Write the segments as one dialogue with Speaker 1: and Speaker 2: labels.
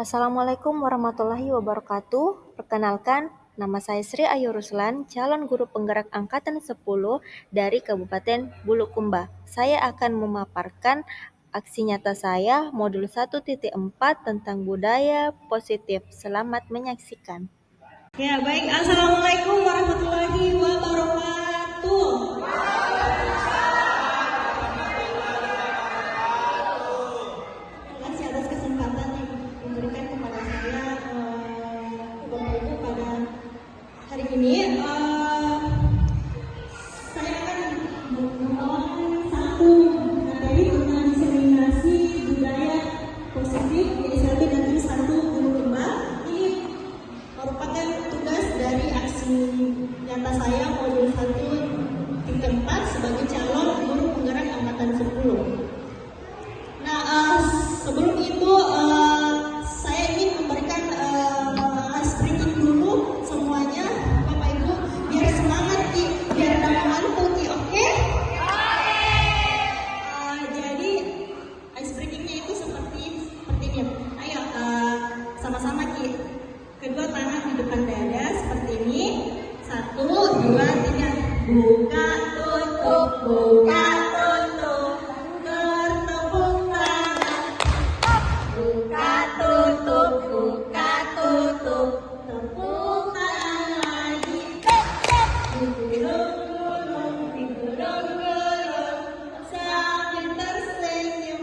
Speaker 1: Assalamualaikum warahmatullahi wabarakatuh. Perkenalkan, nama saya Sri Ayu Ruslan, calon guru penggerak angkatan 10 dari Kabupaten Bulukumba. Saya akan memaparkan aksi nyata saya modul 1.4 tentang budaya positif. Selamat menyaksikan.
Speaker 2: Ya, baik. Assalamualaikum warahmatullahi wabarakatuh. Terima kasih atas kesempatan yang diberikan kepada saya, Bapak Ibu, pada hari ini. Saya akan membawakan satu materi tentang diseminasi budaya positif di SLB Negeri 1 Bulukumba. Ini merupakan tugas dari aksi nyata saya modul 1.4 sebagai calon guru penggerak angkatan 10. Nah, sebelum itu saya ingin memberikan briefing dulu semuanya, Bapak Ibu, biar semangat Ki, biar dapat mantu Ki, oke? Jadi ice breakingnya itu seperti ini. Ayo sama-sama Ki. Kedua tangan di depan dada seperti ini. 1, 2, 3. Buka, tutup, buka, tutup. Bertepuk tangan. Buka, tutup, buka, tutup. Tepuk tangan lagi. Digulung-gulung, digulung-gulung, sambil tersenyum.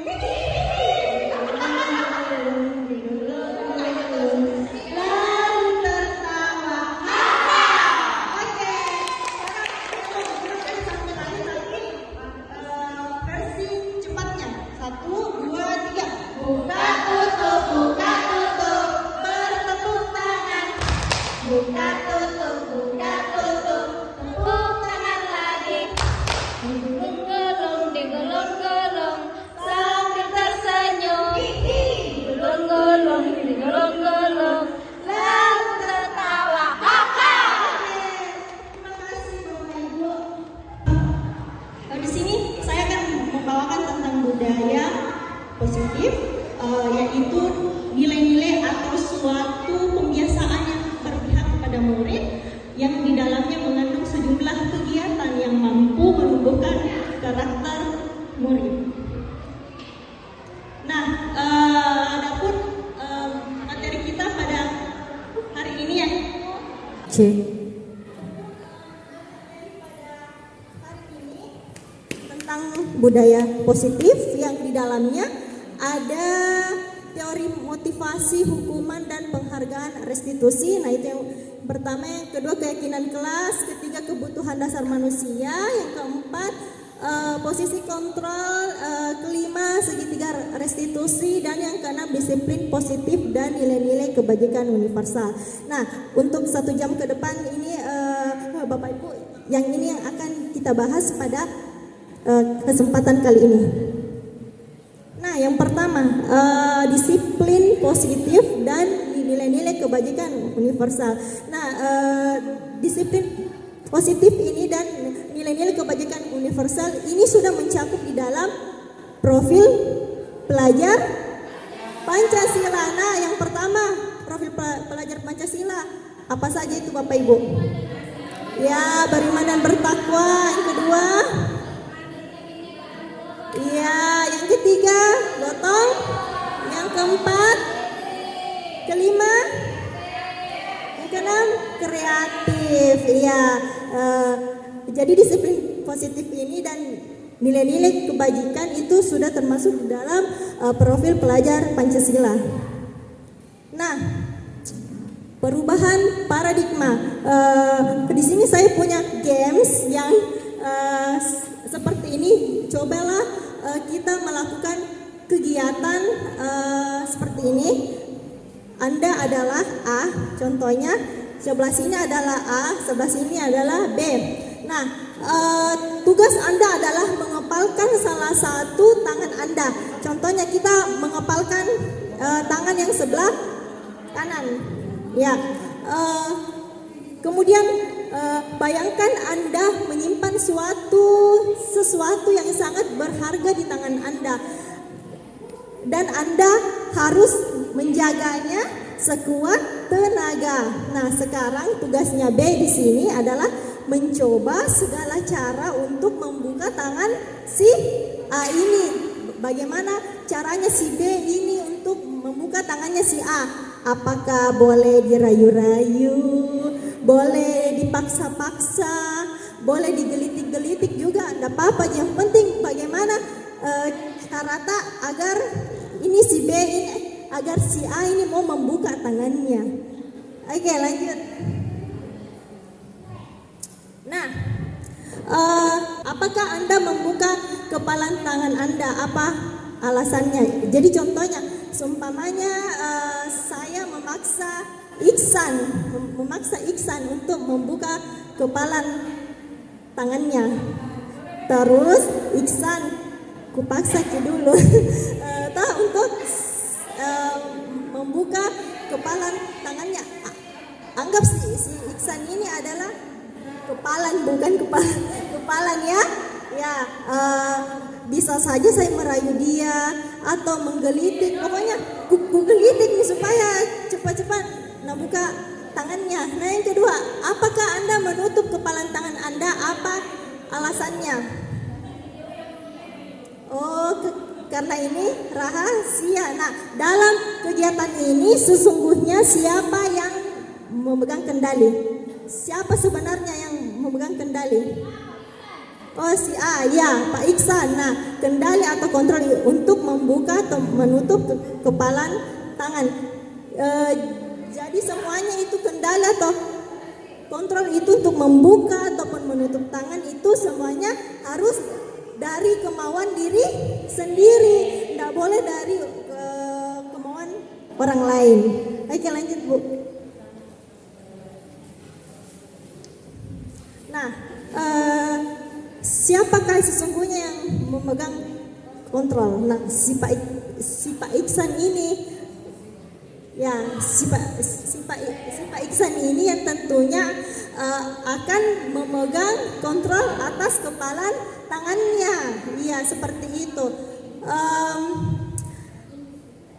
Speaker 2: Buka, tutup, buka, tutup, tepuk tangan lagi. Digulung-gulung, digulung-gulung, sambil tersenyum. Digulung-gulung, digulung-gulung, lalu tertawa. Ha-ha! Terima kasih Bapak Ibu. Di sini saya akan membawakan tentang budaya positif, yaitu nilai-nilai atau suatu pembiasaan yang berpihak kepada murid yang di dalamnya mengandung sejumlah kegiatan yang mampu menumbuhkan karakter murid. Nah, adapun materi kita pada hari ini ya. Tentang budaya positif yang di dalamnya ada teori motivasi, hukuman, dan penghargaan restitusi. Nah, itu yang pertama. Yang kedua, keyakinan kelas. Ketiga, kebutuhan dasar manusia. Yang keempat, posisi kontrol. Kelima, segitiga restitusi. Dan yang keenam, disiplin positif dan nilai-nilai kebajikan universal. Nah, untuk 1 jam ke depan ini Bapak Ibu, yang ini yang akan kita bahas pada kesempatan kali ini. Nah, yang pertama, disiplin positif dan nilai-nilai kebajikan universal. Nah, disiplin positif ini dan nilai-nilai kebajikan universal ini sudah mencakup di dalam profil pelajar Pancasila. Nah, yang pertama, profil pelajar Pancasila. Apa saja itu Bapak Ibu? Ya, beriman dan bertakwa. Yang kedua, iya, yang ketiga, gotong. Yang keempat, kelima, yang keenam, kreatif. Iya, jadi disiplin positif ini dan nilai-nilai kebajikan itu sudah termasuk dalam profil pelajar Pancasila. Nah, perubahan paradigma. Di sini saya punya games yang seperti ini. Cobalah kita melakukan kegiatan seperti ini. Anda adalah A, contohnya sebelah sini adalah A, sebelah sini adalah B. Nah, tugas Anda adalah mengepalkan salah satu tangan Anda. Contohnya kita mengepalkan tangan yang sebelah kanan. Ya, kemudian bayangkan Anda menyimpan sesuatu yang sangat berharga di tangan Anda, dan Anda harus menjaganya sekuat tenaga. Nah, sekarang tugasnya B di sini adalah mencoba segala cara untuk membuka tangan si A ini. Bagaimana caranya si B ini untuk membuka tangannya si A? Apakah boleh dirayu-rayu, boleh dipaksa-paksa, boleh digelitik-gelitik juga, tidak apa-apa. Yang penting bagaimana caranya agar ini si B ini, agar si A ini mau membuka tangannya. Oke, lanjut. Nah, apakah Anda membuka kepalan tangan Anda? Apa alasannya? Jadi contohnya, seumpamanya saya memaksa Iksan untuk membuka kepalan tangannya. Terus Iksan kupaksa dulu untuk membuka kepalan tangannya. Anggap si Iksan ini adalah kepalan, bukan kepalan ya. Ya, bisa saja saya merayu dia atau menggelitik. Pokoknya gelitik nih supaya cepat-cepat buka tangannya. Nah, yang kedua, apakah Anda menutup kepalan tangan Anda? Apa alasannya? Oh, karena ini rahasia. Nah, dalam kegiatan ini sesungguhnya siapa yang memegang kendali? Siapa sebenarnya yang memegang kendali? Oh, si A, ya, Pak Iksan. Nah, kendali atau kontrol untuk membuka atau menutup kepalan tangan. Jadi semuanya itu kendali atau kontrol itu untuk membuka ataupun menutup tangan itu semuanya harus dari kemauan diri sendiri, tidak boleh dari kemauan orang lain. Oke, lanjut Bu. Nah, siapakah sesungguhnya yang memegang kontrol? Nah, si Pak Iksan ini, ya, si Pak Iksan ini yang tentunya akan memegang kontrol atas kepalan tangannya. Iya, seperti itu.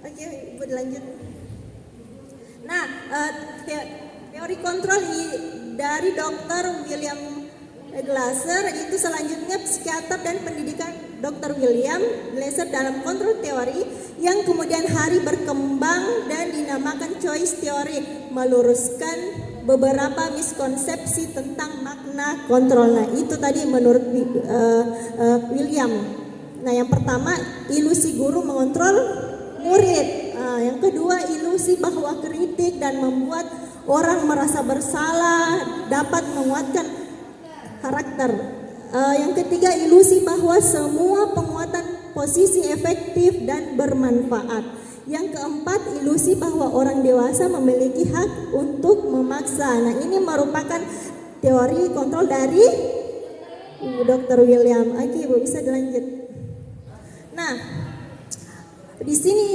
Speaker 2: Oke, Ibu lanjut. Nah, teori kontrol dari Dr. William Glasser itu selanjutnya psikiater dan pendidikan Dr. William Glasser dalam kontrol teori yang kemudian hari berkembang dan dinamakan choice theory, meluruskan beberapa miskonsepsi tentang makna kontrol. Nah, itu tadi menurut William. Nah, yang pertama, ilusi guru mengontrol murid. Yang kedua, ilusi bahwa kritik dan membuat orang merasa bersalah dapat menguatkan karakter. Yang ketiga, ilusi bahwa semua penguatan posisi efektif dan bermanfaat. Yang keempat, ilusi bahwa orang dewasa memiliki hak untuk memaksa. Nah, ini merupakan teori kontrol dari Dr. William. Oke, Ibu bisa dilanjut. Nah, di sini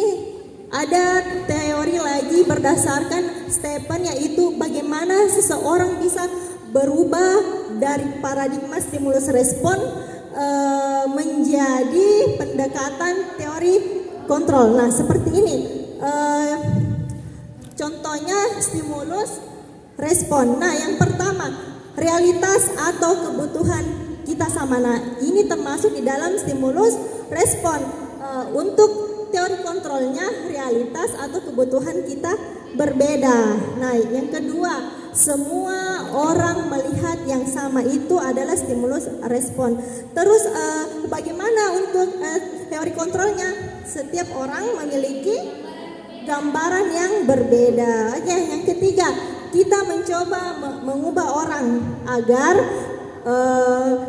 Speaker 2: ada teori lagi berdasarkan Stephen, yaitu bagaimana seseorang bisa berubah dari paradigma stimulus respon menjadi pendekatan teori kontrol. Nah, seperti ini. Contohnya stimulus respon. Nah, yang pertama, realitas atau kebutuhan kita sama. Nah, ini termasuk di dalam stimulus respon. Untuk teori kontrolnya, realitas atau kebutuhan kita berbeda. Nah, yang kedua, semua orang melihat yang sama, itu adalah stimulus respon. Terus bagaimana untuk teori kontrolnya? Setiap orang memiliki gambaran yang berbeda. Oke, yang ketiga, kita mencoba mengubah orang agar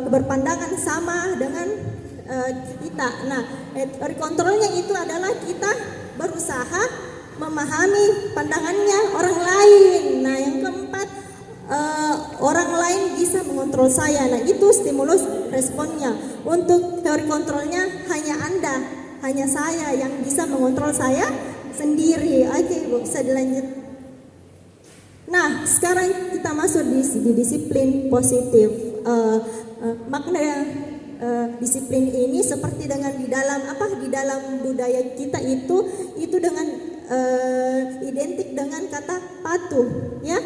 Speaker 2: berpandangan sama dengan kita. Nah, teori kontrolnya itu adalah kita berusaha memahami pandangannya orang lain. Nah, yang keempat, orang lain bisa mengontrol saya. Nah, itu stimulus responnya. Untuk teori kontrolnya, hanya Anda, hanya saya yang bisa mengontrol saya sendiri. Oke, Bu, bisa dilanjut. Nah, sekarang kita masuk di disiplin positif. Makna disiplin ini seperti dengan di dalam budaya kita itu dengan identik dengan kata patuh, ya.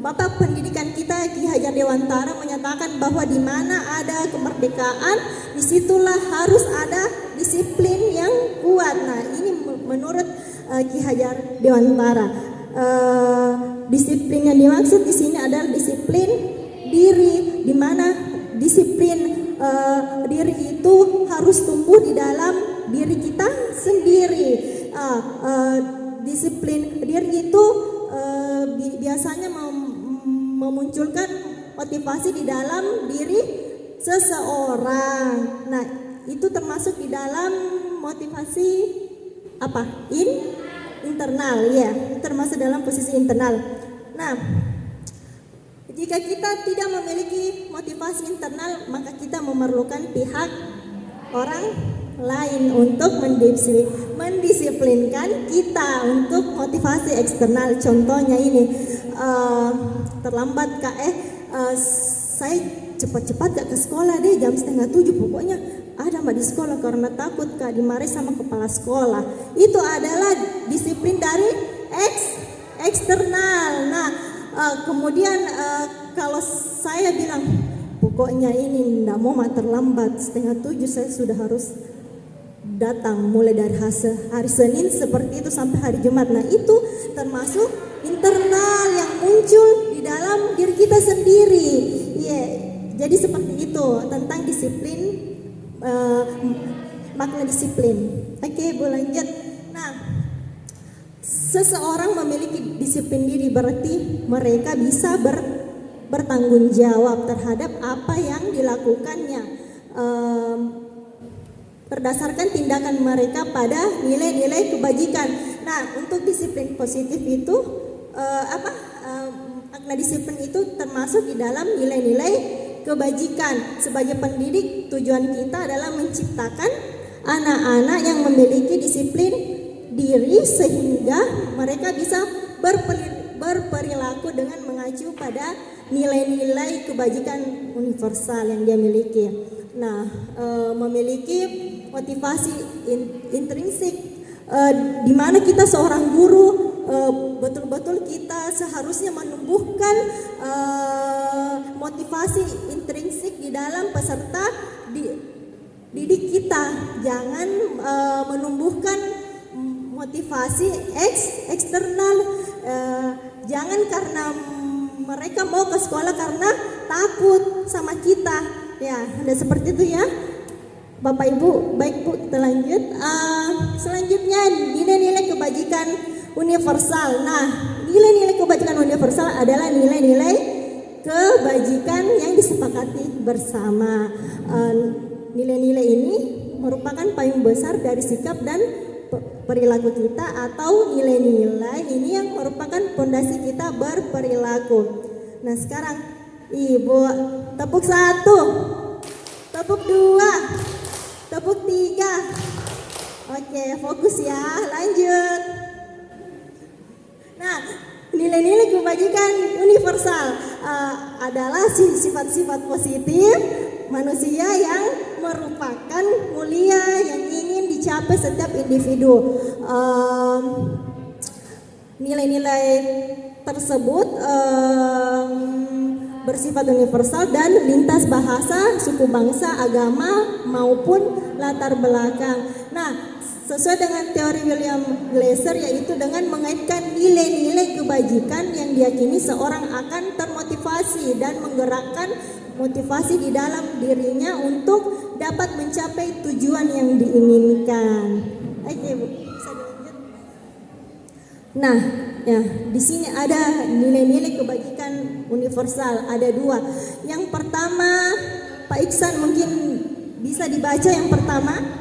Speaker 2: Bapak pendidikan kita Ki Hajar Dewantara menyatakan bahwa di mana ada kemerdekaan, disitulah harus ada disiplin yang kuat. Nah, ini menurut Ki Hajar Dewantara. Disiplin yang dimaksud di sini adalah disiplin diri, di mana disiplin diri itu harus tumbuh di dalam diri kita sendiri. Disiplin diri itu biasanya memunculkan motivasi di dalam diri seseorang. Nah, itu termasuk di dalam motivasi apa? Internal, ya, termasuk dalam posisi internal. Nah, jika kita tidak memiliki motivasi internal, maka kita memerlukan pihak orang lain untuk mendisiplinkan kita untuk motivasi eksternal. Contohnya ini, terlambat Kak, saya cepat-cepat gak ke sekolah deh, jam 6:30 pokoknya ada mbak di sekolah karena takut Kak dimarahi sama kepala sekolah. Itu adalah disiplin dari eksternal. Nah, kemudian kalau saya bilang pokoknya ini nggak mau terlambat, 6:30 saya sudah harus datang mulai dari hari Senin seperti itu sampai hari Jumat. Nah, itu termasuk internal yang muncul di dalam diri kita sendiri. Yeah. Jadi seperti itu tentang disiplin, makna disiplin. Oke, Bu, lanjut. Nah, seseorang memiliki disiplin diri berarti mereka bisa bertanggung jawab terhadap apa yang dilakukannya, berdasarkan tindakan mereka pada nilai-nilai kebajikan. Nah, untuk disiplin positif itu makna disiplin itu termasuk di dalam nilai-nilai kebajikan. Sebagai pendidik, tujuan kita adalah menciptakan anak-anak yang memiliki disiplin diri sehingga mereka bisa berperilaku dengan mengacu pada nilai-nilai kebajikan universal yang dia miliki. Nah, memiliki motivasi intrinsik, di mana kita seorang guru betul-betul kita seharusnya menumbuhkan motivasi intrinsik di dalam peserta didik kita. Jangan menumbuhkan motivasi eksternal. Jangan karena mereka mau ke sekolah karena takut sama kita, ya, ada seperti itu ya Bapak Ibu. Baik Bu, kita lanjut. Selanjutnya nilai-nilai kebajikan universal. Nah, nilai-nilai kebajikan universal adalah nilai-nilai kebajikan yang disepakati bersama. Nilai-nilai ini merupakan payung besar dari sikap dan perilaku kita, atau nilai-nilai ini yang merupakan fondasi kita berperilaku. Nah, sekarang Ibu tepuk 1, tepuk 2, tepuk 3. Oke, fokus ya, lanjut. Nah, nilai-nilai kebajikan universal adalah sifat-sifat positif manusia yang merupakan mulia yang ingin dicapai setiap individu. Nilai-nilai tersebut bersifat universal dan lintas bahasa, suku bangsa, agama maupun latar belakang. Nah, sesuai dengan teori William Glasser, yaitu dengan mengaitkan nilai-nilai kebajikan yang diyakini seorang akan termotivasi dan menggerakkan motivasi di dalam dirinya untuk dapat mencapai tujuan yang diinginkan. Oke Bu, bisa dilanjut. Nah, ya, di sini ada nilai-nilai kebajikan universal, ada 2. Yang pertama, Pak Iksan mungkin bisa dibaca yang pertama.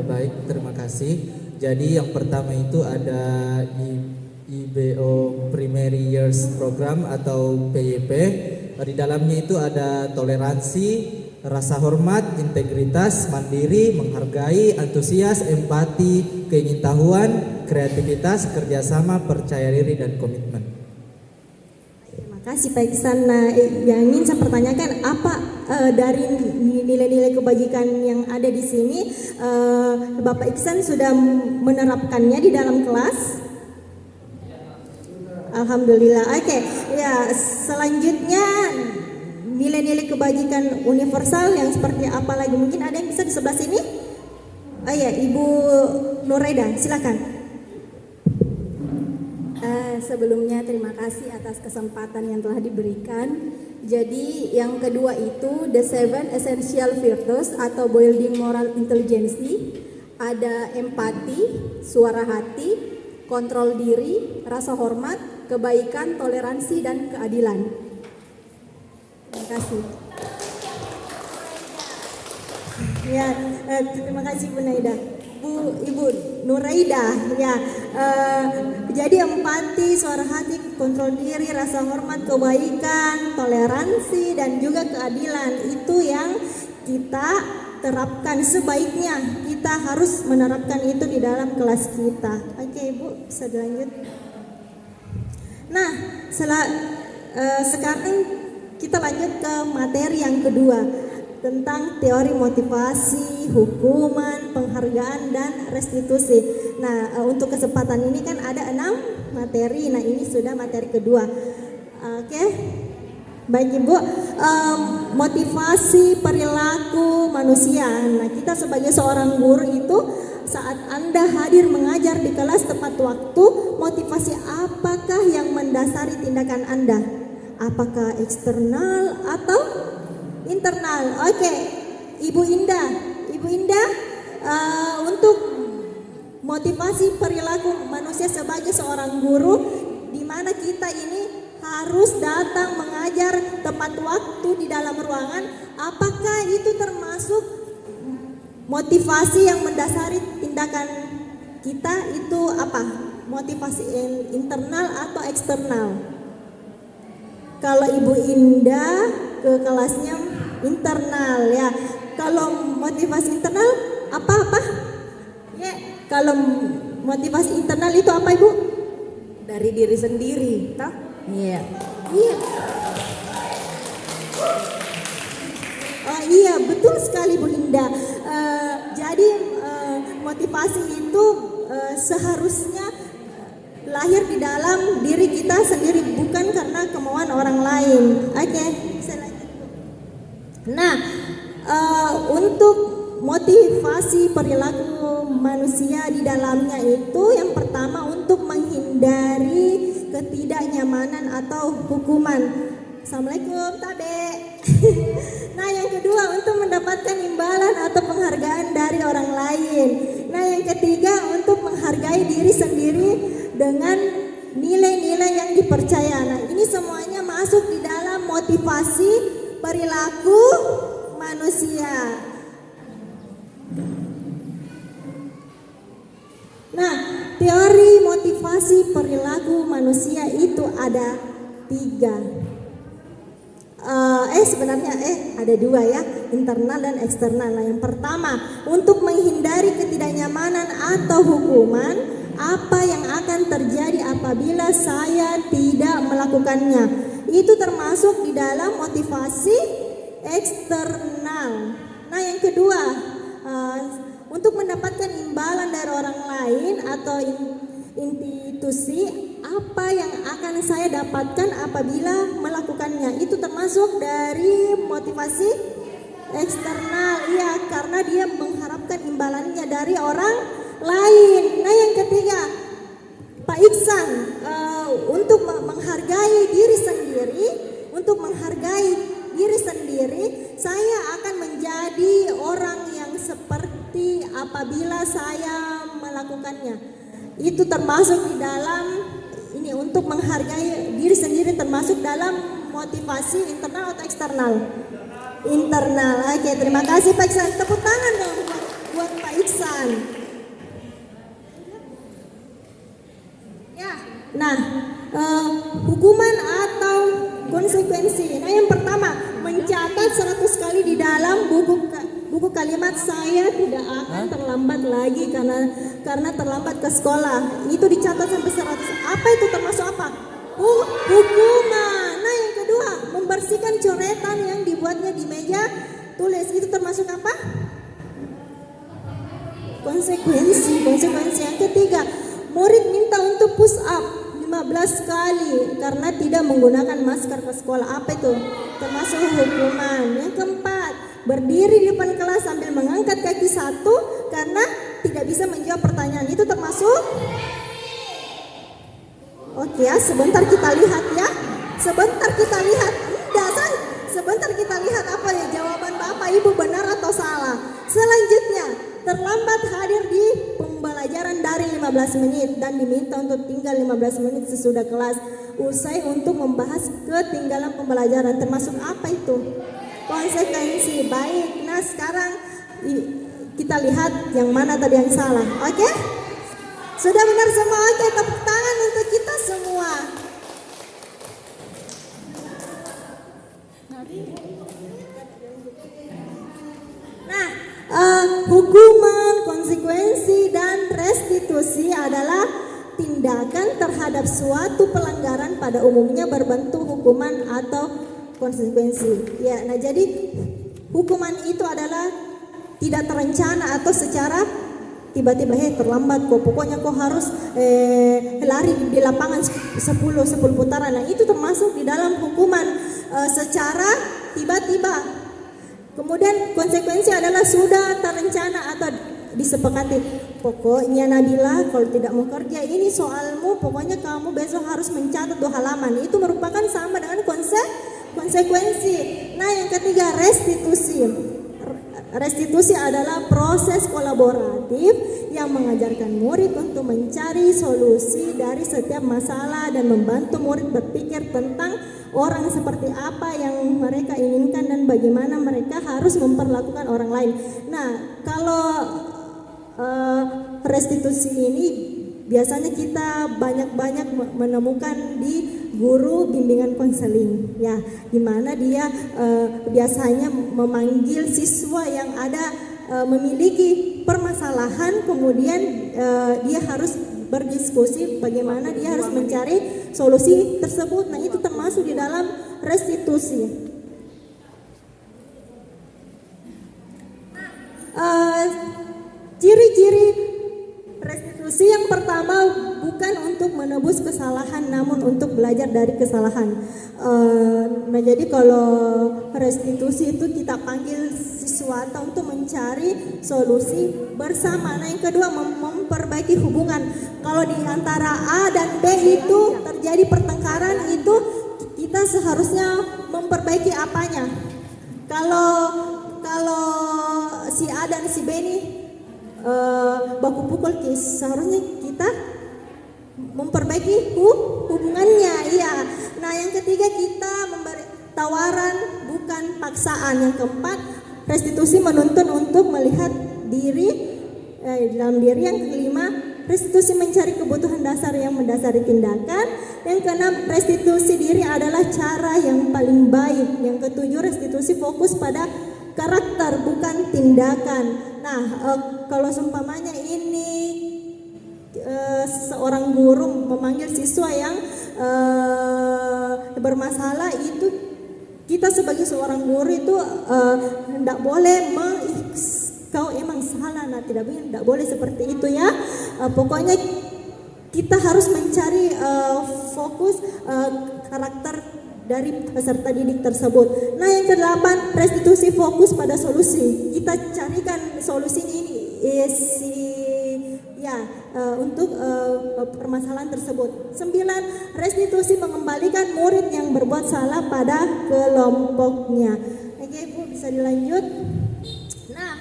Speaker 3: Baik, terima kasih. Jadi yang pertama itu ada IBO Primary Years Program atau PYP. Di dalamnya itu ada toleransi, rasa hormat, integritas, mandiri, menghargai, antusias, empati, keingintahuan, kreativitas, kerjasama, percaya diri, dan komitmen.
Speaker 2: Terima kasih Pak Iksan. Nah, yang ingin saya pertanyakan apa dari nilai-nilai kebajikan yang ada di sini Bapak Iksan sudah menerapkannya di dalam kelas? Alhamdulillah. Oke. Ya, selanjutnya nilai-nilai kebajikan universal yang seperti apa lagi? Mungkin ada yang bisa di sebelah sini? Oh ya, Ibu Nuraida, silakan.
Speaker 4: Sebelumnya terima kasih atas kesempatan yang telah diberikan. Jadi yang kedua itu the 7 essential virtues atau building moral intelligence. Ada empati, suara hati, kontrol diri, rasa hormat, kebaikan, toleransi, dan keadilan. Terima kasih.
Speaker 2: Ya, terima kasih Bu Naida. Ibu Nuraida, ya. Jadi empati, suara hati, kontrol diri, rasa hormat, kebaikan, toleransi, dan juga keadilan itu yang kita terapkan. Sebaiknya kita harus menerapkan itu di dalam kelas kita. Oke, Ibu, bisa dilanjut. Nah, sekarang kita lanjut ke materi yang kedua tentang teori motivasi, hukuman, penghargaan, dan restitusi. Nah, untuk kesempatan ini kan ada 6 materi. Nah, ini sudah materi kedua. Oke, baik Ibu. Motivasi perilaku manusia. Nah, kita sebagai seorang guru itu saat Anda hadir mengajar di kelas tepat waktu, motivasi apakah yang mendasari tindakan Anda? Apakah eksternal atau internal? Oke, Ibu Indah, untuk motivasi perilaku manusia sebagai seorang guru, di mana kita ini harus datang mengajar tepat waktu di dalam ruangan, apakah itu termasuk motivasi yang mendasari tindakan kita itu apa? Motivasi internal atau eksternal? Kalau Ibu Indah ke kelasnya internal ya. Kalau motivasi internal apa? Ya, kalau motivasi internal itu apa Ibu?
Speaker 4: Dari diri sendiri, toh?
Speaker 2: Iya. Oh iya, betul sekali Bu Indah. Jadi motivasi itu seharusnya lahir di dalam diri kita sendiri, bukan karena kemauan orang lain. Oke, saya lanjut. Nah, untuk motivasi perilaku manusia di dalamnya itu yang pertama untuk menghindari ketidaknyamanan atau hukuman. Assalamualaikum Tabe. Nah, yang kedua untuk mendapatkan imbalan atau penghargaan dari orang lain. Nah, yang ketiga untuk menghargai diri sendiri dengan nilai-nilai yang dipercaya. Nah, ini semuanya masuk di dalam motivasi perilaku manusia. Nah, teori motivasi perilaku manusia itu ada 3. Sebenarnya ada 2 ya, internal dan eksternal. Nah, yang pertama untuk menghindari ketidaknyamanan atau hukuman, apa yang akan terjadi apabila saya tidak melakukannya, itu termasuk di dalam motivasi eksternal. Nah, yang kedua untuk mendapatkan imbalan dari orang lain atau institusi, apa yang akan saya dapatkan apabila melakukannya, itu termasuk dari motivasi eksternal. Ya, karena dia mengharapkan imbalannya dari orang lain. Nah, yang ketiga Pak Iksan, untuk menghargai diri sendiri, saya akan menjadi orang yang seperti apabila saya melakukannya. Itu termasuk di dalam ini, untuk menghargai diri sendiri termasuk dalam motivasi internal atau eksternal? Internal. Oke, terima kasih Pak Iksan. Tepuk tangan dong buat Pak Iksan. Ya. Nah, hukuman atau konsekuensi. Nah, yang pertama mencatat 100 kali di dalam kalimat saya tidak akan terlambat lagi karena terlambat ke sekolah. Itu dicatat sampai 100. Apa itu termasuk apa? Hukuman. Nah, yang kedua, membersihkan coretan yang dibuatnya di meja tulis. Itu termasuk apa? Konsekuensi. Yang ketiga, murid minta untuk push up 15 kali karena tidak menggunakan masker ke sekolah. Apa itu? Termasuk hukuman. Yang keempat, berdiri di depan kelas sambil mengangkat kaki satu karena tidak bisa menjawab pertanyaan. Itu termasuk? Oke ya, sebentar kita lihat ya. Sebentar kita lihat. Sebentar kita lihat apa ya jawaban Bapak Ibu, benar atau salah. Selanjutnya, terlambat hadir di pembelajaran dari 15 menit dan diminta untuk tinggal 15 menit sesudah kelas usai untuk membahas ketinggalan pembelajaran. Termasuk apa itu? Konsekuensi. Baik, nah sekarang kita lihat yang mana tadi yang salah. Oke? Sudah benar semua? Oke, tepuk tangan untuk kita semua. Nah, hukuman, konsekuensi, dan restitusi adalah tindakan terhadap suatu pelanggaran pada umumnya berbentuk hukuman atau konsekuensi. Ya, nah jadi hukuman itu adalah tidak terencana atau secara tiba-tiba terlambat kok, pokoknya kok harus lari di lapangan 10 putaran. Nah, itu termasuk di dalam hukuman secara tiba-tiba. Kemudian konsekuensi adalah sudah terencana atau disepakati. Pokoknya Nabila kalau tidak mau kerja ini soalmu, pokoknya kamu besok harus mencatat 2 halaman. Itu merupakan sama dengan konsekuensi. Nah, yang ketiga, restitusi. Restitusi adalah proses kolaboratif yang mengajarkan murid untuk mencari solusi dari setiap masalah dan membantu murid berpikir tentang orang seperti apa yang mereka inginkan dan bagaimana mereka harus memperlakukan orang lain. Nah, kalau restitusi ini biasanya kita banyak menemukan di guru bimbingan konseling, ya, di mana dia biasanya memanggil siswa yang ada memiliki permasalahan, kemudian dia harus berdiskusi bagaimana dia harus mencari solusi tersebut. Nah, itu termasuk di dalam restitusi. Ciri-ciri restitusi yang pertama bukan untuk menebus kesalahan namun untuk belajar dari kesalahan. Nah, jadi kalau restitusi itu kita panggil siswa untuk mencari solusi bersama. Nah, yang kedua memperbaiki hubungan. Kalau di antara A dan B itu terjadi pertengkaran, itu kita seharusnya memperbaiki apanya? Kalau si A dan si B ini baku pukul, seharusnya kita memperbaiki hubungannya, iya. Nah, yang ketiga kita memberi tawaran bukan paksaan. Yang keempat, restitusi menuntun untuk melihat diri dalam diri. Yang kelima, restitusi mencari kebutuhan dasar yang mendasari tindakan. Yang keenam, restitusi diri adalah cara yang paling baik. Yang ketujuh, restitusi fokus pada karakter bukan tindakan. Nah, kalau seumpamanya ini seorang guru memanggil siswa yang bermasalah, itu kita sebagai seorang guru itu tidak boleh kau emang salah. Nah, tidak boleh seperti itu ya. Pokoknya kita harus mencari fokus karakter dari peserta didik tersebut. Nah, yang kedelapan, restitusi fokus pada solusi. Kita carikan solusinya ini untuk permasalahan tersebut. 9, restitusi mengembalikan murid yang berbuat salah pada kelompoknya. Oke, Bu, bisa dilanjut. Nah,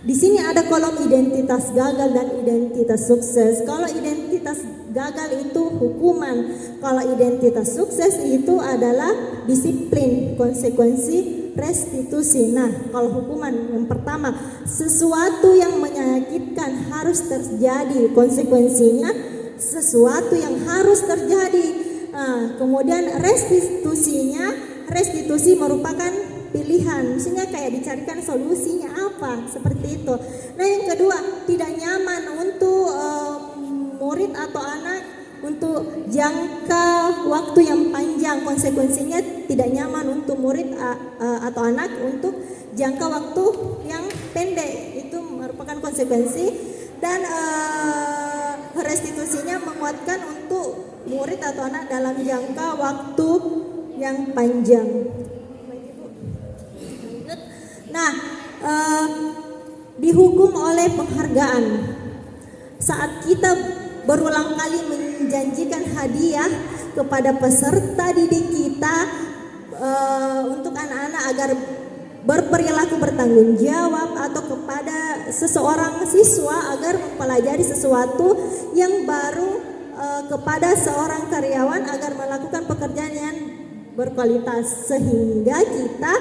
Speaker 2: di sini ada kolom identitas gagal dan identitas sukses. Kalau identitas gagal itu hukuman, kalau identitas sukses itu adalah disiplin, konsekuensi, restitusi. Nah, kalau hukuman yang pertama, sesuatu yang menyakitkan harus terjadi, konsekuensinya sesuatu yang harus terjadi. Nah, kemudian restitusi merupakan pilihan, maksudnya kayak dicarikan solusinya apa, seperti itu. Nah yang kedua, tidak nyaman untuk murid atau anak untuk jangka waktu yang panjang, konsekuensinya tidak nyaman untuk murid atau anak untuk jangka waktu yang pendek, itu merupakan konsekuensi. Dan restitusinya menguatkan untuk murid atau anak dalam jangka waktu yang panjang. Nah, dihukum oleh penghargaan. Saat kita berulang kali menjanjikan hadiah kepada peserta didik kita untuk anak-anak agar berperilaku bertanggung jawab, atau kepada seseorang siswa agar mempelajari sesuatu yang baru, kepada seorang karyawan agar melakukan pekerjaan yang berkualitas, sehingga kita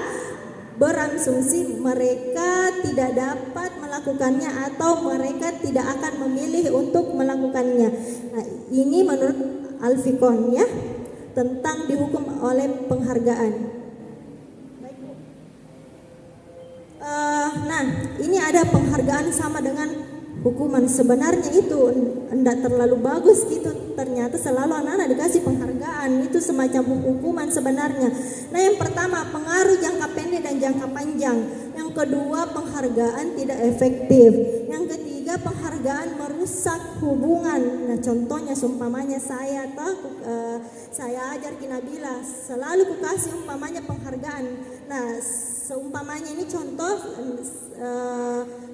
Speaker 2: berasumsi mereka tidak dapat melakukannya atau mereka tidak akan memilih untuk melakukannya. Nah, ini menurut Al-Fiqh ya, tentang dihukum oleh penghargaan. Nah, ini ada penghargaan sama dengan hukuman. Sebenarnya itu tidak terlalu bagus gitu. Ternyata selalu anak-anak dikasih penghargaan, itu semacam hukuman sebenarnya. Nah, yang pertama pengaruh jangka pendek dan jangka panjang. Yang kedua, penghargaan tidak efektif. Yang ketiga, penghargaan merusak hubungan. Nah, contohnya seumpamanya saya ajar Ki Nabila, selalu kukasih umpamanya penghargaan. Nah, seumpamanya ini contoh,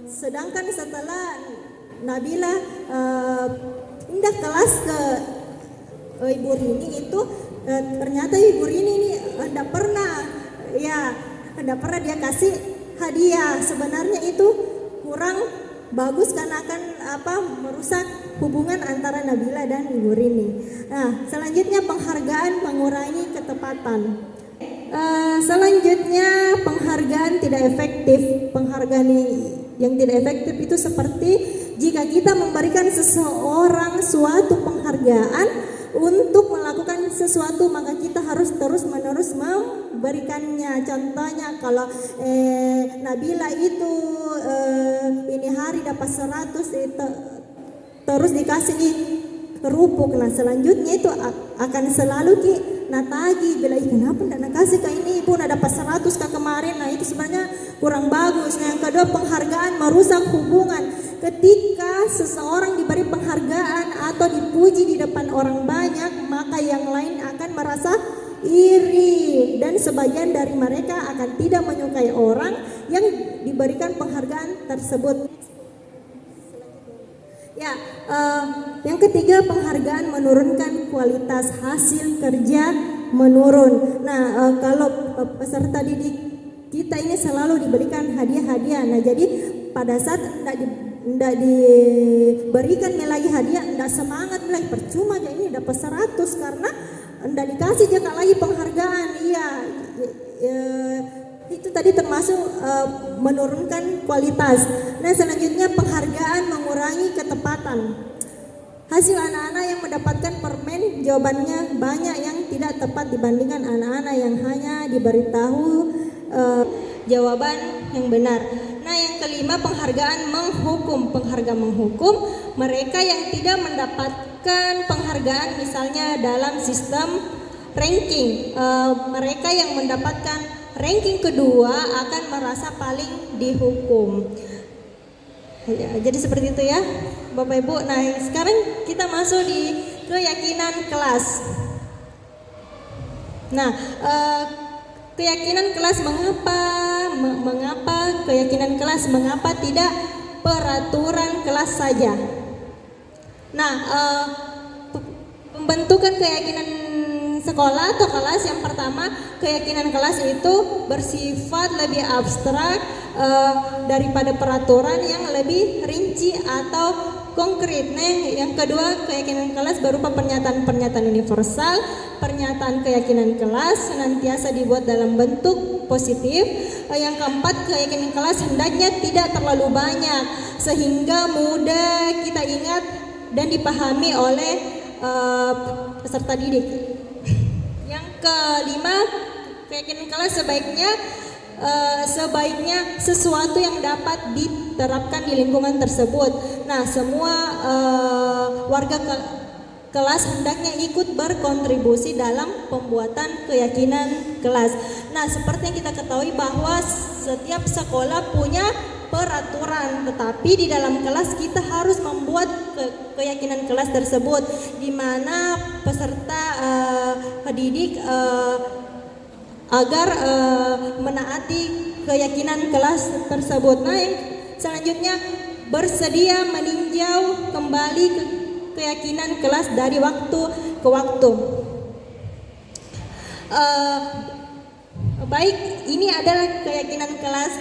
Speaker 2: sedangkan setelah Nabila pindah kelas ke Ibu Rini itu, ternyata Ibu Rini ini tidak pernah dia kasih hadiah. Sebenarnya itu kurang bagus karena akan merusak hubungan antara Nabila dan Ibu Rini. Nah, selanjutnya penghargaan mengurangi ketepatan. Selanjutnya penghargaan tidak efektif. Penghargaan yang tidak efektif itu seperti jika kita memberikan seseorang suatu penghargaan untuk melakukan sesuatu, maka kita harus terus-menerus memberikannya. Contohnya kalau Nabila itu ini hari dapat 100 itu, terus dikasih kerupuk. Nah, selanjutnya itu akan selalu natagi bila kenapa tidak kasih ke ini ibu, nak dapat 100 ke kemarin. Nah, itu sebenarnya kurang bagus. Nah, yang kedua, penghargaan merusak hubungan. Ketika seseorang diberi penghargaan atau dipuji di depan orang banyak, maka yang lain akan merasa iri, dan sebagian dari mereka akan tidak menyukai orang yang diberikan penghargaan tersebut. Ya, yang ketiga, penghargaan menurunkan kualitas hasil kerja menurun. Nah, kalau peserta didik kita ini selalu diberikan hadiah-hadiah. Nah, jadi pada saat tidak diberikan lagi hadiah, tidak semangat lagi, percuma aja ini dapat 100 karena tidak dikasih juga lagi penghargaan. Iya, itu tadi termasuk menurunkan kualitas. Nah, selanjutnya penghargaan mengurangi ketepatan. Hasil anak-anak yang mendapatkan permen jawabannya banyak yang tidak tepat dibandingkan anak-anak yang hanya diberitahu jawaban yang benar. Nah, yang kelima, penghargaan menghukum. Penghargaan menghukum mereka yang tidak mendapatkan penghargaan, misalnya dalam sistem ranking. Mereka yang mendapatkan ranking kedua akan merasa paling dihukum. Ya, jadi seperti itu ya Bapak Ibu. Nah, sekarang kita masuk di keyakinan kelas. Nah, keyakinan kelas mengapa keyakinan kelas, mengapa tidak peraturan kelas saja. Nah, pembentukan keyakinan sekolah atau kelas, yang pertama, keyakinan kelas itu bersifat lebih abstrak daripada peraturan yang lebih rinci atau konkret. Nah, yang kedua, keyakinan kelas berupa pernyataan-pernyataan universal. Pernyataan keyakinan kelas senantiasa dibuat dalam bentuk positif. Yang keempat, keyakinan kelas hendaknya tidak terlalu banyak sehingga mudah kita ingat dan dipahami oleh peserta didik. Yang kelima, keyakinan kelas sebaiknya sebaiknya sesuatu yang dapat diterapkan di lingkungan tersebut. Nah, semua warga kelas hendaknya ikut berkontribusi dalam pembuatan keyakinan kelas. Nah, seperti yang kita ketahui bahwa setiap sekolah punya peraturan, tetapi di dalam kelas kita harus membuat keyakinan kelas tersebut, di mana peserta didik agar menaati keyakinan kelas tersebut. Nah, yang selanjutnya bersedia meninjau kembali keyakinan kelas dari waktu ke waktu. Baik, ini adalah keyakinan kelas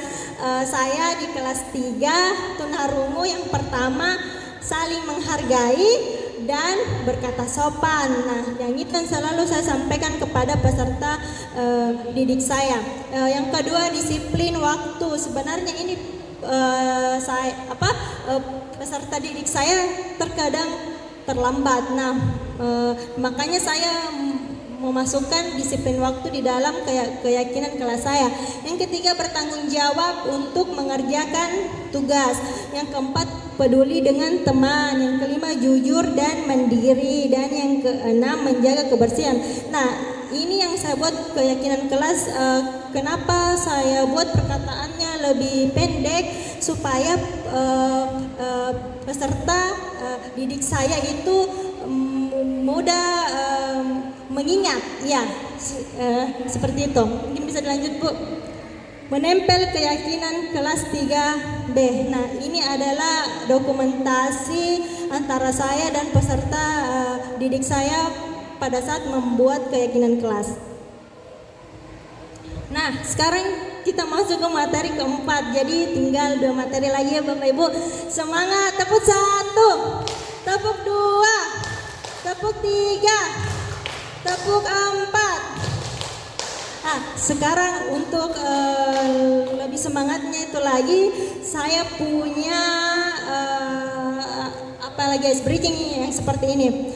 Speaker 2: saya di kelas 3 tunarungu. Yang pertama, saling menghargai dan berkata sopan. Nah, yang itu kan selalu saya sampaikan kepada peserta didik saya. Yang kedua, disiplin waktu. Sebenarnya ini peserta didik saya terkadang terlambat. Nah, makanya saya memasukkan disiplin waktu di dalam keyakinan kelas saya. Yang ketiga, bertanggung jawab untuk mengerjakan tugas. Yang keempat, peduli dengan teman. Yang kelima, jujur dan mandiri. Dan yang keenam, menjaga kebersihan. Nah, ini yang saya buat keyakinan kelas. Kenapa saya buat perkataannya lebih pendek, supaya peserta didik saya itu mudah mengingat, ya, seperti itu. Mungkin bisa dilanjut, Bu. Menempel keyakinan kelas 3B. Nah, ini adalah dokumentasi antara saya dan peserta didik saya pada saat membuat keyakinan kelas. Nah, sekarang kita masuk ke materi keempat. Jadi tinggal 2 materi lagi ya Bapak Ibu. Semangat, tepuk 1, tepuk 2, tepuk 3, tepuk 4. Nah, sekarang untuk lebih semangatnya itu lagi, saya punya apa lagi, ice breaking yang seperti ini.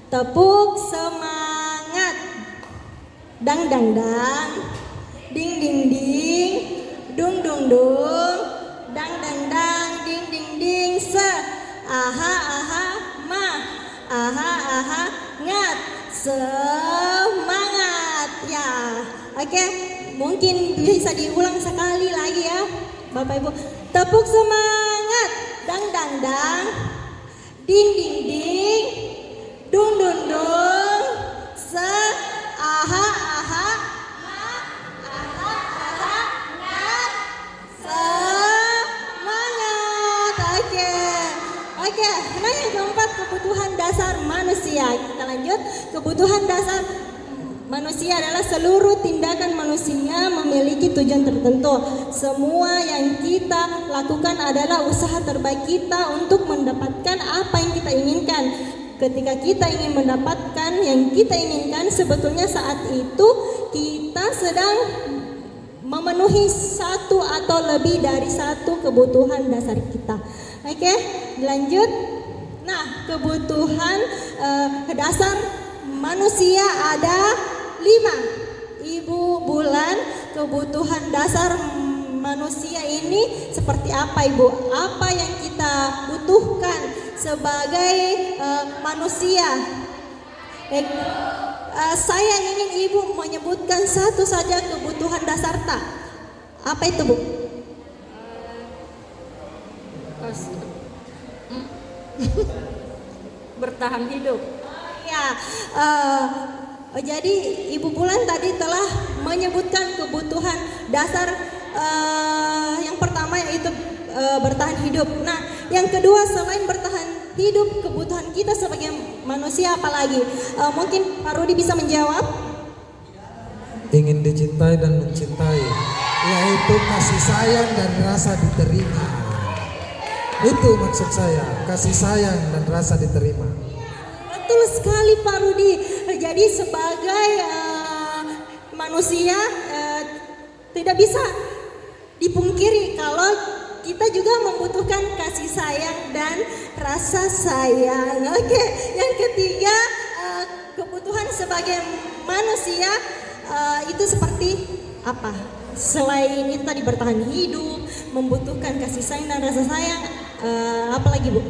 Speaker 2: Tepuk semangat, dang dang dang, ding ding ding, dung dung dung, dang dang dang, ding ding ding, se, aha aha ma, aha aha ngat, semangat ya. Oke, mungkin bisa diulang sekali lagi ya Bapak Ibu. Tepuk semangat, dang dang dang, ding ding ding, dung dung dung, se, aha aha ma, aha aha ngat, semangat. Oke. Nah, yang keempat, kebutuhan dasar manusia. Kita lanjut. Kebutuhan dasar manusia adalah seluruh tindakan manusia memiliki tujuan tertentu. Semua yang kita lakukan adalah usaha terbaik kita untuk mendapatkan apa yang kita inginkan. Ketika kita ingin mendapatkan yang kita inginkan, sebetulnya saat itu kita sedang memenuhi satu atau lebih dari satu kebutuhan dasar kita. Oke, lanjut. Nah, kebutuhan dasar manusia ada 5. Ibu Bulan, kebutuhan dasar manusia ini seperti apa, Ibu? Apa yang kita butuhkan sebagai manusia? Saya ingin Ibu menyebutkan satu saja kebutuhan dasar tak. Apa itu, Bu?
Speaker 5: Bertahan hidup.
Speaker 2: Ya, jadi Ibu Bulan tadi telah menyebutkan kebutuhan dasar yang pertama yaitu bertahan hidup. Nah, yang kedua, selain bertahan hidup, kebutuhan kita sebagai manusia apalagi? Mungkin Pak Rudi bisa menjawab.
Speaker 6: Ingin dicintai dan mencintai, yaitu kasih sayang dan rasa diterima. Itu maksud saya, kasih sayang dan rasa diterima.
Speaker 2: Betul sekali Pak Rudi. Jadi sebagai manusia tidak bisa dipungkiri kalau kita juga membutuhkan kasih sayang dan rasa sayang. Oke, yang ketiga, kebutuhan sebagai manusia itu seperti apa? selain itu tadi bertahan hidup, membutuhkan kasih sayang dan rasa sayang, apa lagi Bu?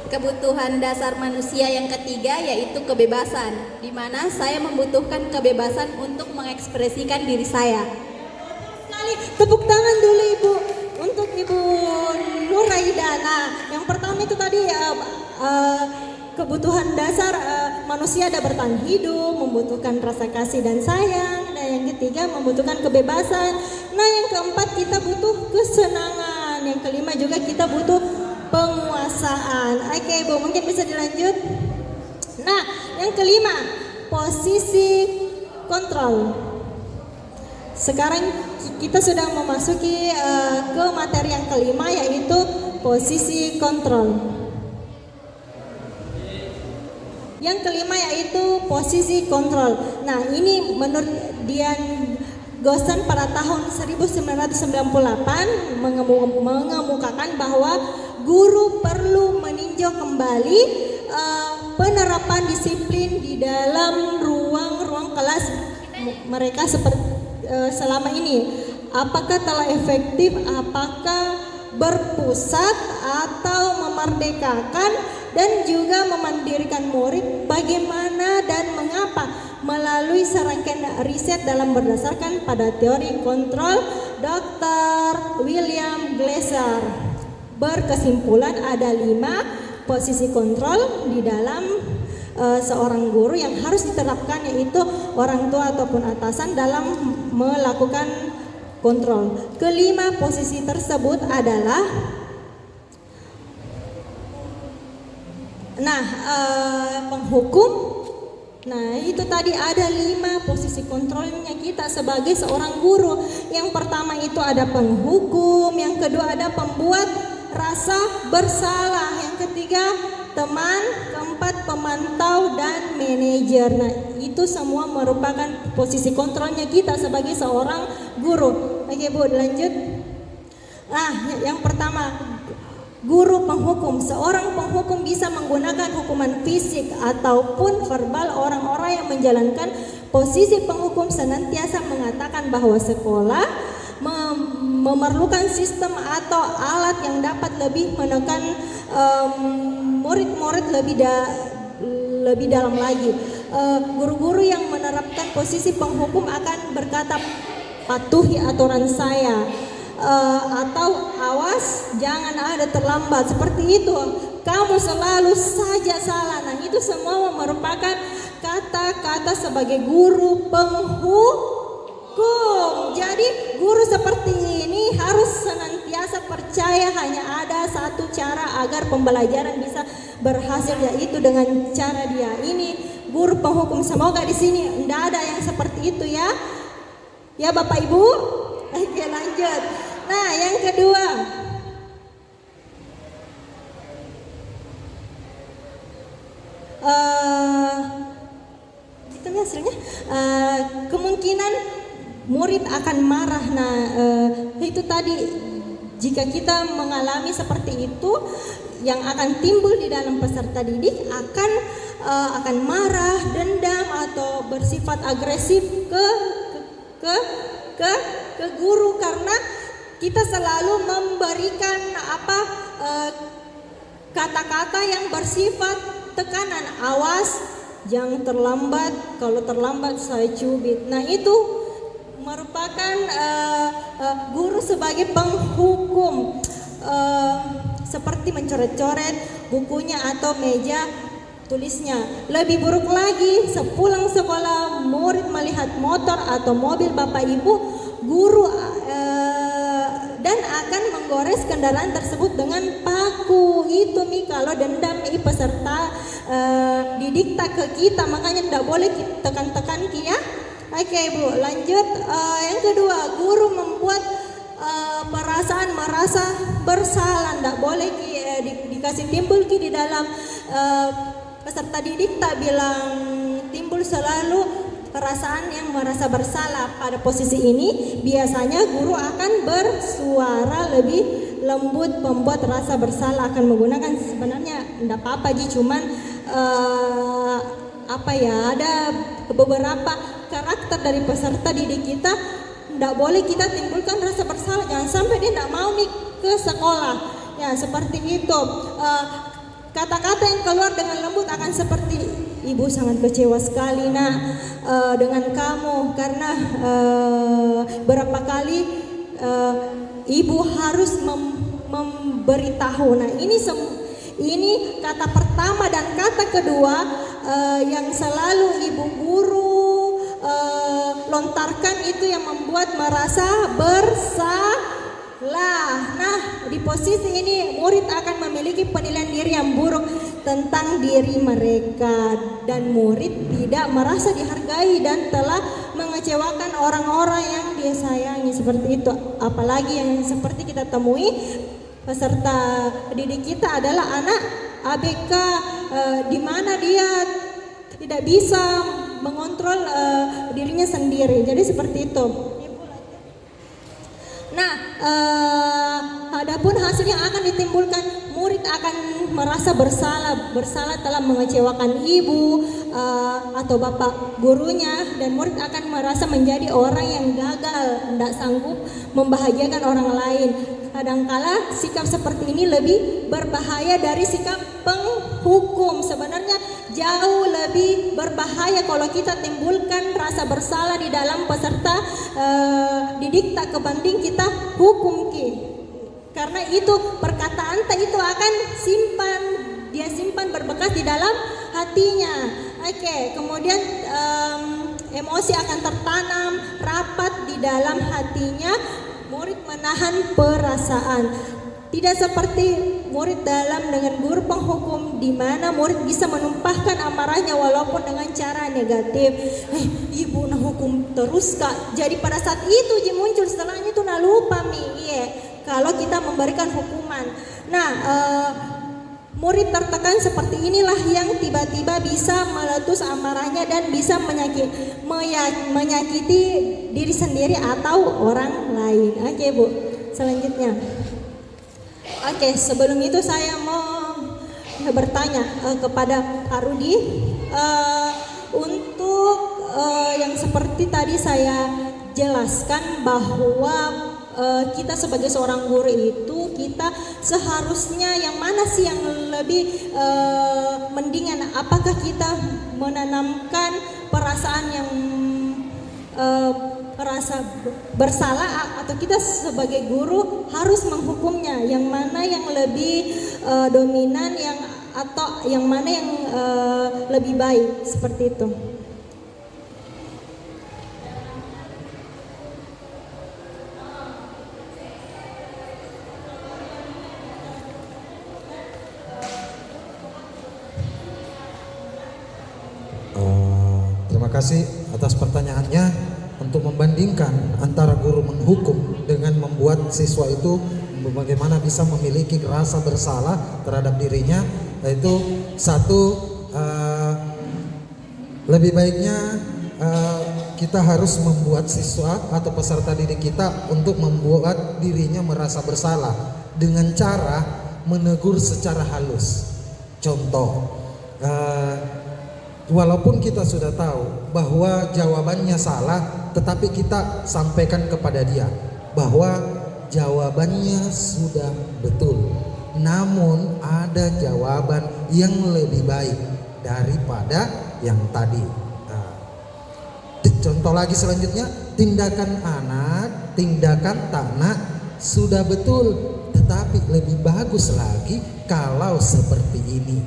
Speaker 4: Kebutuhan dasar manusia yang ketiga yaitu kebebasan, di mana saya membutuhkan kebebasan untuk mengekspresikan diri saya.
Speaker 2: Sekali, tepuk tangan dulu Ibu untuk Ibu Nuraida. Nah, yang pertama itu tadi kebutuhan dasar manusia ada bertahan hidup, membutuhkan rasa kasih dan sayang. Dan yang ketiga membutuhkan kebebasan. Nah, yang keempat kita butuh kesenangan. Yang kelima juga kita butuh penguasaan. Oke Bu, mungkin bisa dilanjut. Nah, yang kelima posisi kontrol. Sekarang kita sudah memasuki ke materi yang kelima yaitu posisi kontrol. Yang kelima yaitu posisi kontrol. Nah, ini menurut Dian Gosen pada tahun 1998 mengemukakan bahwa guru perlu meninjau kembali penerapan disiplin di dalam ruang-ruang kelas mereka selama ini. Apakah telah efektif, apakah berpusat atau memerdekakan dan juga memandirikan murid, bagaimana dan mengapa melalui serangkaian riset dalam berdasarkan pada teori kontrol Dr. William Glasser. Berkesimpulan ada 5 posisi kontrol di dalam seorang guru yang harus diterapkan, yaitu orang tua ataupun atasan dalam melakukan kontrol. Kelima posisi tersebut adalah penghukum. Nah, itu tadi ada 5 posisi kontrolnya kita sebagai seorang guru. Yang pertama itu ada penghukum, yang kedua ada pembuat rasa bersalah, yang ketiga teman, keempat pemantau dan manajer. Nah, itu semua merupakan posisi kontrolnya kita sebagai seorang guru. Oke Bu, lanjut. Nah, yang pertama, guru penghukum. Seorang penghukum bisa menggunakan hukuman fisik ataupun verbal. Orang-orang yang menjalankan posisi penghukum senantiasa mengatakan bahwa sekolah memerlukan sistem atau alat yang dapat lebih menekan murid-murid lebih dalam lagi. Guru-guru yang menerapkan posisi penghukum akan berkata, patuhi aturan saya, atau awas jangan ada terlambat, seperti itu, kamu selalu saja salah. Nah, itu semua merupakan kata-kata sebagai guru penghukum. Jadi guru seperti ini harus senantiasa percaya hanya ada satu cara agar pembelajaran bisa berhasil, yaitu dengan cara dia ini guru penghukum. Semoga di sini tidak ada yang seperti itu ya. Ya Bapak Ibu. Oke, lanjut. Nah, yang kedua, kemungkinan murid akan marah. Nah, itu tadi, jika kita mengalami seperti itu, yang akan timbul di dalam peserta didik akan marah, dendam atau bersifat agresif ke guru, karena kita selalu memberikan kata-kata yang bersifat tekanan. Awas, jangan terlambat, kalau terlambat saya cubit. Nah, itu merupakan guru sebagai penghukum, seperti mencoret-coret bukunya atau meja tulisnya. Lebih buruk lagi, sepulang sekolah murid melihat motor atau mobil Bapak Ibu, guru dan akan menggores kendaraan tersebut dengan paku. Itu kalau dendam peserta didikta ke kita, makanya tidak boleh tekan-tekan ya. Oke Bu, lanjut. Yang kedua, guru membuat perasaan merasa bersalah, tidak boleh dikasih timbul di dalam peserta didik. Tak bilang timbul selalu perasaan yang merasa bersalah. Pada posisi ini biasanya guru akan bersuara lebih lembut, membuat rasa bersalah, akan menggunakan, sebenarnya tidak apa-apa cuman ada beberapa karakter dari peserta didik kita, tidak boleh kita timbulkan rasa bersalah, jangan sampai dia tidak mau ke sekolah. Ya seperti itu. Kata-kata yang keluar dengan lembut akan seperti, ibu sangat kecewa sekali dengan kamu, karena berapa kali ibu harus memberitahu. Nah ini kata pertama dan kata kedua yang selalu ibu guru lontarkan, itu yang membuat merasa bersalah. Nah, di posisi ini murid akan memiliki penilaian diri yang buruk tentang diri mereka, dan murid tidak merasa dihargai dan telah mengecewakan orang-orang yang dia sayangi. Seperti itu. Apalagi yang seperti kita temui, peserta didik kita adalah anak ABK, di mana dia tidak bisa mengontrol dirinya sendiri. Jadi seperti itu. Nah, adapun hasil yang akan ditimbulkan, murid akan merasa bersalah telah mengecewakan ibu atau bapak gurunya, dan murid akan merasa menjadi orang yang gagal, tidak sanggup membahagiakan orang lain. Kadangkala sikap seperti ini lebih berbahaya dari sikap penghukum. Sebenarnya jauh lebih berbahaya kalau kita timbulkan rasa bersalah di dalam peserta didik tak kebanding kita hukum karena itu perkataan itu akan simpan berbekas di dalam hatinya. Oke, kemudian emosi akan tertanam rapat di dalam hatinya. Murid menahan perasaan. Tidak seperti murid dalam dengan guru penghukum, di mana murid bisa menumpahkan amarahnya walaupun dengan cara negatif. Ibu nah hukum terus kak. Jadi pada saat itu muncul, setelahnya itu nah lupa kalau kita memberikan hukuman. Nah, murid tertekan seperti inilah yang tiba-tiba bisa meletus amarahnya dan bisa menyakiti diri sendiri atau orang lain. Oke Bu, selanjutnya. Oke, sebelum itu saya mau bertanya kepada Kak Rudi, untuk yang seperti tadi saya jelaskan bahwa kita sebagai seorang guru itu kita seharusnya yang mana sih yang lebih mendingan, apakah kita menanamkan perasaan yang merasa bersalah atau kita sebagai guru harus menghukumnya, yang mana yang lebih dominan atau yang mana yang lebih baik, seperti itu.
Speaker 6: Terima kasih atas pertanyaannya. Untuk membandingkan antara guru menghukum dengan membuat siswa itu bagaimana bisa memiliki rasa bersalah terhadap dirinya, yaitu satu, lebih baiknya kita harus membuat siswa atau peserta didik kita untuk membuat dirinya merasa bersalah dengan cara menegur secara halus. Contoh, walaupun kita sudah tahu bahwa jawabannya salah, tetapi kita sampaikan kepada dia bahwa jawabannya sudah betul, namun ada jawaban yang lebih baik daripada yang tadi. Contoh lagi selanjutnya, tindakan Tanak sudah betul, tetapi lebih bagus lagi kalau seperti ini.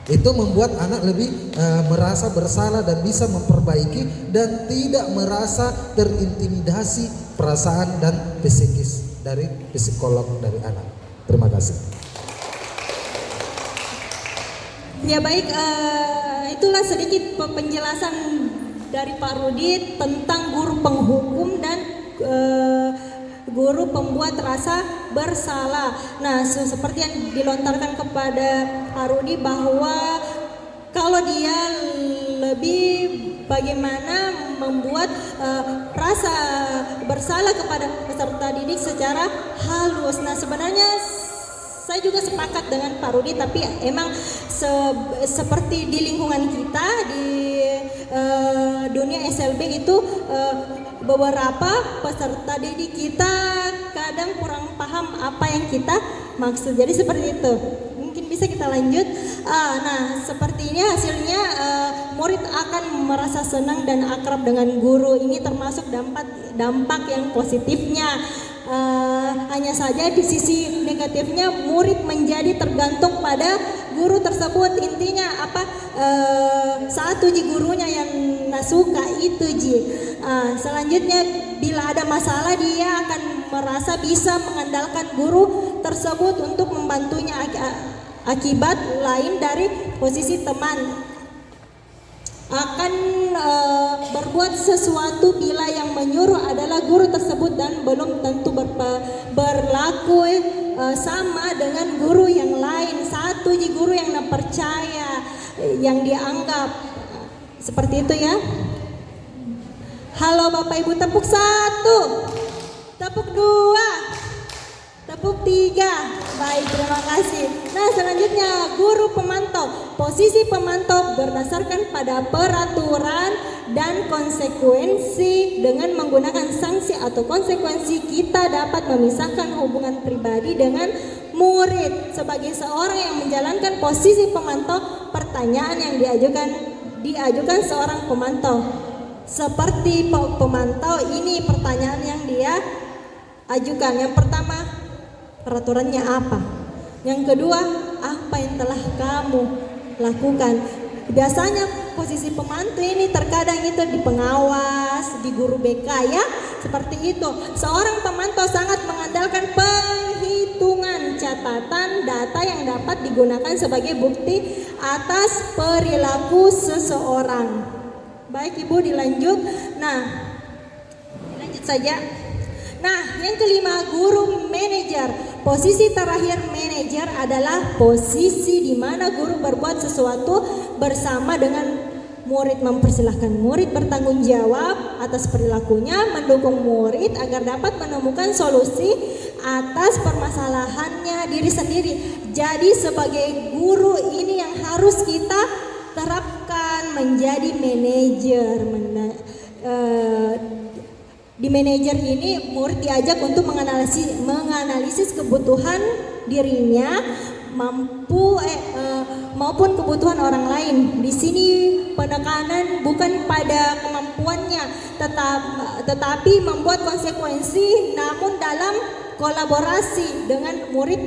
Speaker 6: Itu membuat anak lebih merasa bersalah dan bisa memperbaiki dan tidak merasa terintimidasi perasaan dan psikis dari psikolog dari anak. Terima kasih.
Speaker 2: Ya baik, itulah sedikit penjelasan dari Pak Rudi tentang guru penghukum dan guru pembuat rasa bersalah. Nah, seperti yang dilontarkan kepada Pak Rudi bahwa kalau dia lebih bagaimana membuat rasa bersalah kepada peserta didik secara halus. Nah, sebenarnya Saya juga sepakat dengan Pak Rudi, tapi emang seperti di lingkungan kita di dunia SLB itu beberapa peserta didik kita kadang kurang paham apa yang kita maksud. Jadi seperti itu. Mungkin bisa kita lanjut. Nah, seperti ini hasilnya murid akan merasa senang dan akrab dengan guru. Ini termasuk dampak yang positifnya. Hanya saja di sisi negatifnya murid menjadi tergantung pada guru tersebut. Intinya apa? Saat uji gurunya yang suka itu Ji. Selanjutnya bila ada masalah dia akan merasa bisa mengandalkan guru tersebut untuk membantunya. Akibat lain dari posisi teman akan berbuat sesuatu bila yang menyuruh adalah guru tersebut dan belum tentu berlaku sama dengan guru yang lain. Satu guru yang percaya, yang dianggap seperti itu ya. Halo Bapak Ibu, tepuk 1, tepuk 2, tepuk 3. Baik, terima kasih. Nah, selanjutnya guru pemantau. Posisi pemantau berdasarkan pada peraturan dan konsekuensi. Dengan menggunakan sanksi atau konsekuensi kita dapat memisahkan hubungan pribadi dengan murid. Sebagai seorang yang menjalankan posisi pemantau, pertanyaan yang diajukan seorang pemantau. Seperti pemantau ini pertanyaan yang dia ajukan. Yang pertama, peraturannya apa? Yang kedua, apa yang telah kamu lakukan? Biasanya posisi pemantau ini terkadang itu di pengawas, di guru BK ya, seperti itu. Seorang pemantau sangat mengandalkan penghitungan catatan data yang dapat digunakan sebagai bukti atas perilaku seseorang. Baik Ibu, dilanjut. Nah, lanjut saja. Nah, yang kelima, guru manajer. Posisi terakhir manajer adalah posisi di mana guru berbuat sesuatu bersama dengan murid, mempersilahkan murid bertanggung jawab atas perilakunya, mendukung murid agar dapat menemukan solusi atas permasalahannya diri sendiri. Jadi sebagai guru ini yang harus kita terapkan menjadi manajer. Di manajer ini murid diajak untuk menganalisis kebutuhan dirinya maupun kebutuhan orang lain. Di sini penekanan bukan pada kemampuannya, tetapi membuat konsekuensi, namun dalam kolaborasi dengan murid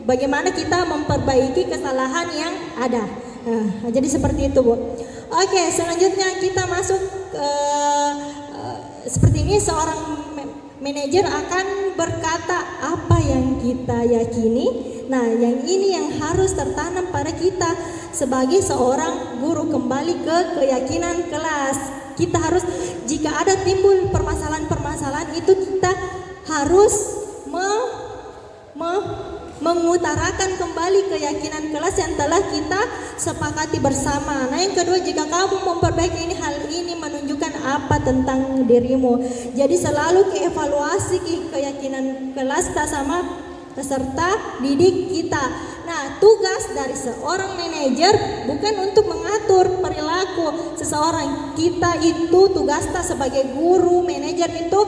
Speaker 2: bagaimana kita memperbaiki kesalahan yang ada. Jadi seperti itu Bu. Oke, selanjutnya kita masuk seperti ini. Seorang manajer akan berkata apa yang kita yakini. Nah, yang ini yang harus tertanam pada kita sebagai seorang guru. Kembali ke keyakinan kelas. Kita harus, jika ada timbul permasalahan-permasalahan itu, kita harus mengutarakan kembali keyakinan kelas yang telah kita sepakati bersama. Nah, yang kedua, jika kamu memperbaiki hal ini menunjukkan apa tentang dirimu. Jadi selalu evaluasi keyakinan kelas kita sama peserta didik kita. Nah, tugas dari seorang manajer bukan untuk mengatur perilaku seseorang. Kita itu tugas kita sebagai guru manajer itu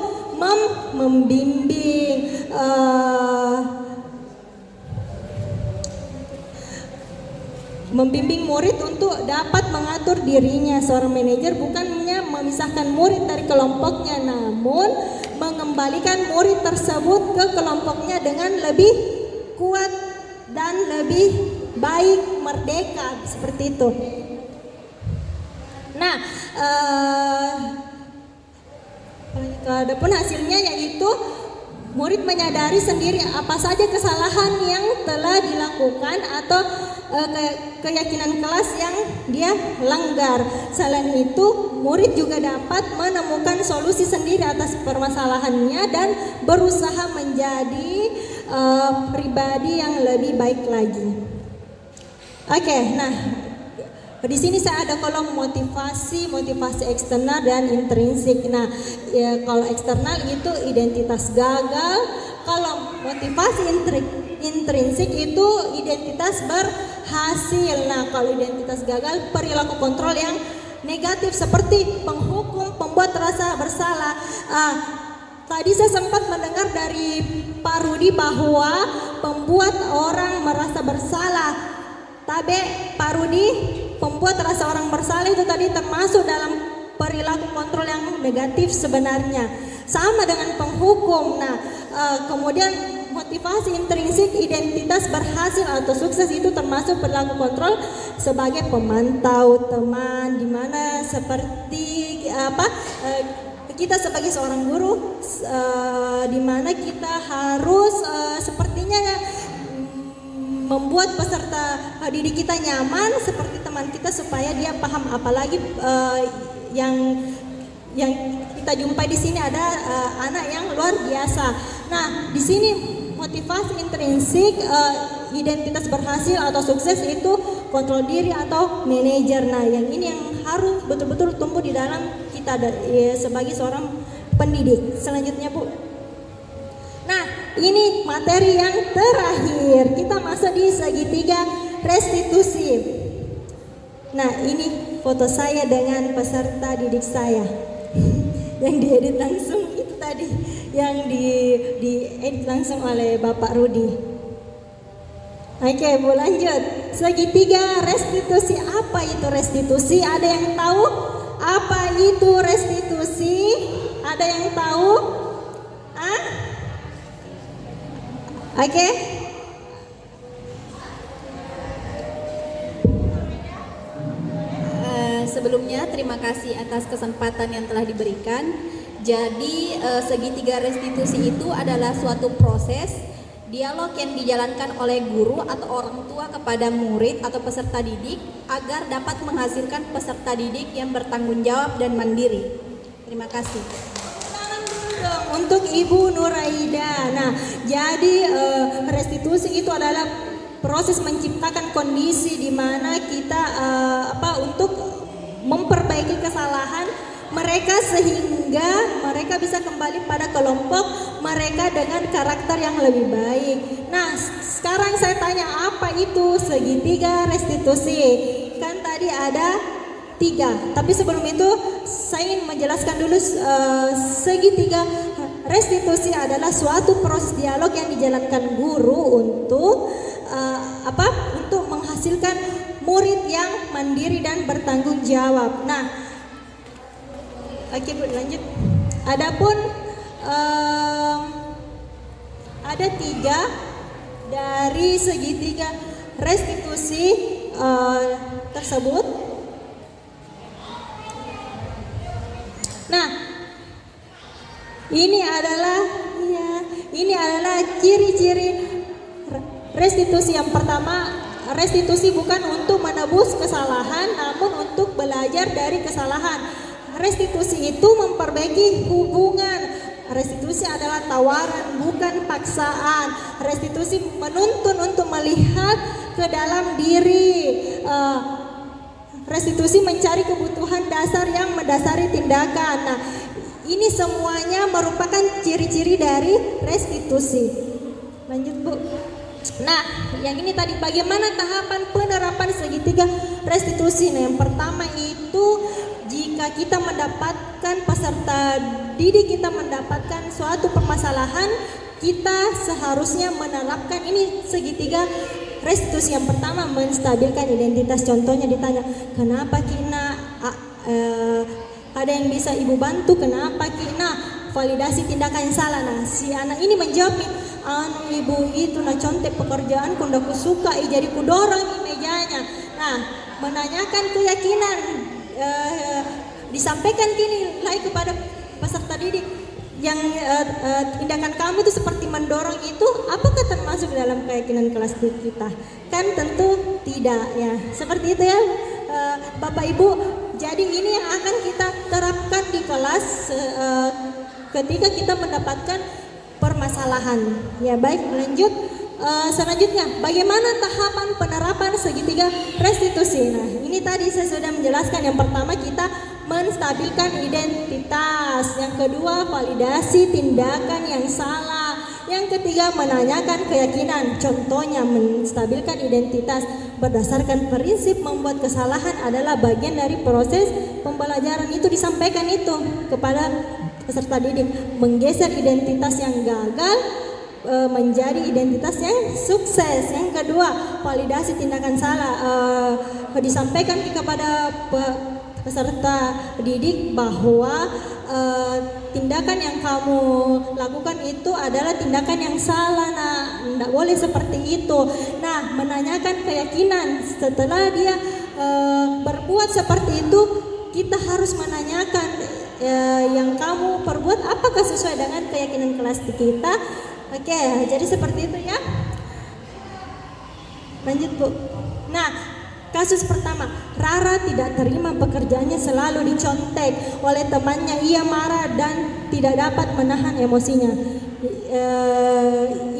Speaker 2: membimbing murid untuk dapat mengatur dirinya. Seorang manajer bukannya memisahkan murid dari kelompoknya, namun mengembalikan murid tersebut ke kelompoknya dengan lebih kuat dan lebih baik, merdeka, seperti itu. Nah, adapun hasilnya yaitu murid menyadari sendiri apa saja kesalahan yang telah dilakukan atau keyakinan kelas yang dia langgar. Selain itu, murid juga dapat menemukan solusi sendiri atas permasalahannya dan berusaha menjadi pribadi yang lebih baik lagi. Oke, nah di sini saya ada kolom motivasi eksternal dan intrinsik. Nah, kalau eksternal itu identitas gagal, kalau motivasi intrinsik itu identitas berhasil. Nah, kalau identitas gagal perilaku kontrol yang negatif seperti penghukum, pembuat rasa bersalah. Tadi saya sempat mendengar dari Pak Rudi bahwa pembuat orang merasa bersalah. Tapi Pak Rudi, pembuat rasa orang bersalah itu tadi termasuk dalam perilaku kontrol yang negatif sebenarnya. Sama dengan penghukum. Nah, kemudian motivasi intrinsik identitas berhasil atau sukses itu termasuk perilaku kontrol sebagai pemantau teman, di mana seperti kita sebagai seorang guru, di mana kita harus sepertinya membuat peserta didik kita nyaman seperti teman kita supaya dia paham, apalagi yang kita jumpai di sini ada anak yang luar biasa. Nah, di sini motivasi intrinsik identitas berhasil atau sukses itu kontrol diri atau manajer. Nah, yang ini yang harus betul-betul tumbuh di dalam kita sebagai seorang pendidik. Selanjutnya, Bu. Nah, ini materi yang terakhir. Kita masuk di segitiga restitusi. Nah, ini foto saya dengan peserta didik saya yang diedit langsung itu tadi, yang diedit langsung oleh Bapak Rudi. Oke, Bu, lanjut. Segitiga restitusi. Apa itu restitusi? Ada yang tahu apa itu restitusi? Ada yang tahu? Oke.
Speaker 4: Sebelumnya terima kasih atas kesempatan yang telah diberikan. Jadi segitiga restitusi itu adalah suatu proses dialog yang dijalankan oleh guru atau orang tua kepada murid atau peserta didik agar dapat menghasilkan peserta didik yang bertanggung jawab dan mandiri. Terima kasih.
Speaker 2: Untuk Ibu Nuraida. Nah, jadi restitusi itu adalah proses menciptakan kondisi di mana kita untuk memperbaiki kesalahan mereka sehingga mereka bisa kembali pada kelompok mereka dengan karakter yang lebih baik. Nah, sekarang saya tanya, apa itu segitiga restitusi? Kan tadi ada 3, tapi sebelum itu saya ingin menjelaskan dulu segitiga restitusi adalah suatu proses dialog yang dijalankan guru untuk untuk menghasilkan murid yang mandiri dan bertanggung jawab. Nah, oke, Bu, lanjut. Adapun ada 3 dari segitiga restitusi tersebut. Nah, ini adalah ciri-ciri restitusi. Yang pertama, restitusi bukan untuk menebus kesalahan, namun untuk belajar dari kesalahan. Restitusi itu memperbaiki hubungan. Restitusi adalah tawaran, bukan paksaan. Restitusi menuntun untuk melihat ke dalam diri. Restitusi mencari kebutuhan dasar yang mendasari tindakan. Nah, ini semuanya merupakan ciri-ciri dari restitusi. Lanjut, Bu. Nah, yang ini tadi bagaimana tahapan penerapan segitiga restitusi. Nah, yang pertama itu jika kita mendapatkan peserta didik, kita mendapatkan suatu permasalahan, kita seharusnya menerapkan ini segitiga restitusi. Yang pertama, menstabilkan identitas. Contohnya ditanya, kenapa Kina ada yang bisa Ibu bantu, kenapa Kina validasi tindakan yang salah. Nah, si anak ini menjawab, Ibu itu nah contek pekerjaan kundaku suka, jadi kudorong mejanya. Nah, menanyakan keyakinan disampaikan kini lagi kepada peserta didik yang tindakan kamu itu seperti mendorong itu, apakah termasuk dalam keyakinan kelas kita? Kan tentu tidak, ya. Seperti itu ya, Bapak Ibu. Jadi ini yang akan kita terapkan di kelas ketika kita mendapatkan permasalahan. Ya, baik, lanjut. Selanjutnya, bagaimana tahapan penerapan segitiga restitusi? Nah, ini tadi saya sudah menjelaskan. Yang pertama, kita menstabilkan identitas. Yang kedua, validasi tindakan yang salah. Yang ketiga, menanyakan keyakinan, contohnya menstabilkan identitas berdasarkan prinsip membuat kesalahan adalah bagian dari proses pembelajaran. Itu disampaikan itu kepada peserta didik, menggeser identitas yang gagal menjadi identitas yang sukses. Yang kedua, validasi tindakan salah, disampaikan kepada peserta didik bahwa tindakan yang kamu lakukan itu adalah tindakan yang salah. Nah, tidak boleh seperti itu. Nah, menanyakan keyakinan setelah dia berbuat seperti itu, kita harus menanyakan yang kamu perbuat apakah sesuai dengan keyakinan kelas kita. Oke, jadi seperti itu ya. Lanjut Bu. Nah, kasus pertama, Rara tidak terima pekerjaannya selalu dicontek oleh temannya. Ia marah dan tidak dapat menahan emosinya.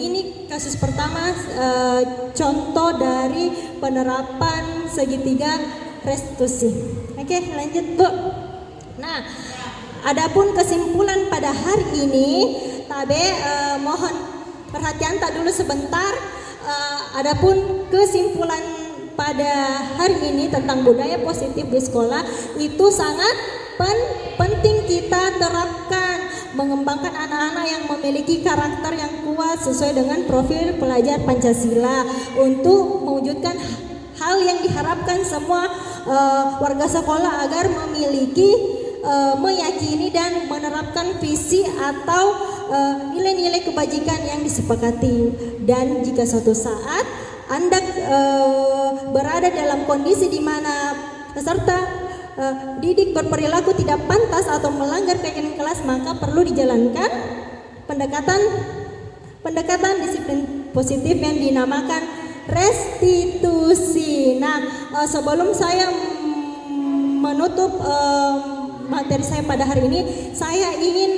Speaker 2: Ini kasus pertama, contoh dari penerapan segitiga restitusi. Oke, lanjut Bu. Nah, adapun kesimpulan pada hari ini, Tabe mohon perhatian tak dulu sebentar. Adapun kesimpulan pada hari ini tentang budaya positif di sekolah itu sangat penting kita terapkan, mengembangkan anak-anak yang memiliki karakter yang kuat sesuai dengan profil pelajar Pancasila untuk mewujudkan hal yang diharapkan semua warga sekolah agar memiliki, meyakini dan menerapkan visi atau nilai-nilai kebajikan yang disepakati. Dan jika suatu saat Anda berada dalam kondisi di mana peserta didik berperilaku tidak pantas atau melanggar keyakinan kelas, maka perlu dijalankan pendekatan disiplin positif yang dinamakan restitusi. Nah, sebelum saya menutup materi saya pada hari ini, saya ingin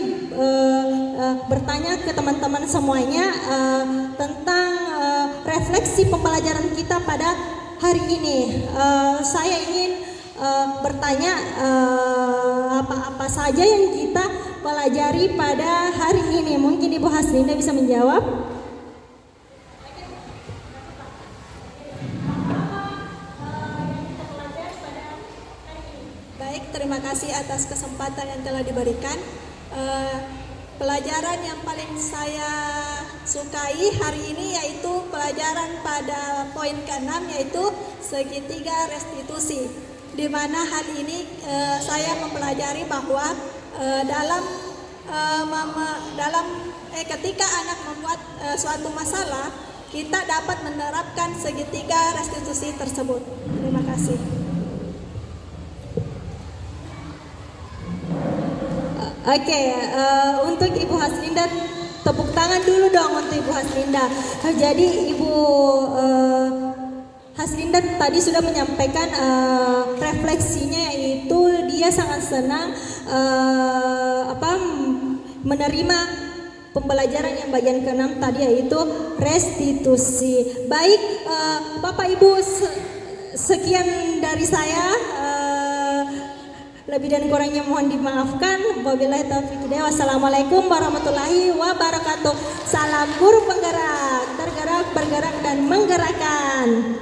Speaker 2: bertanya ke teman-teman semuanya tentang refleksi pembelajaran kita pada hari ini. Saya ingin bertanya apa-apa saja yang kita pelajari pada hari ini. Mungkin Ibu Haslinda bisa menjawab.
Speaker 4: Baik, terima kasih atas kesempatan yang telah diberikan. Pelajaran yang paling saya sukai hari ini yaitu pelajaran pada poin ke-6, yaitu segitiga restitusi, di mana hari ini saya mempelajari bahwa ketika anak membuat suatu masalah, kita dapat menerapkan segitiga restitusi tersebut. Terima kasih.
Speaker 2: Oke, untuk Ibu Haslinda, tepuk tangan dulu dong untuk Ibu Haslinda. Jadi Ibu Haslinda tadi sudah menyampaikan refleksinya, yaitu dia sangat senang menerima pembelajaran yang bagian ke-6 tadi, yaitu restitusi. Baik, Bapak Ibu, sekian dari saya. Lebih dan kurangnya mohon dimaafkan. Wabillahi taufiq hidayah. Wassalamualaikum warahmatullahi wabarakatuh. Salam guru penggerak, tergerak, bergerak dan menggerakkan.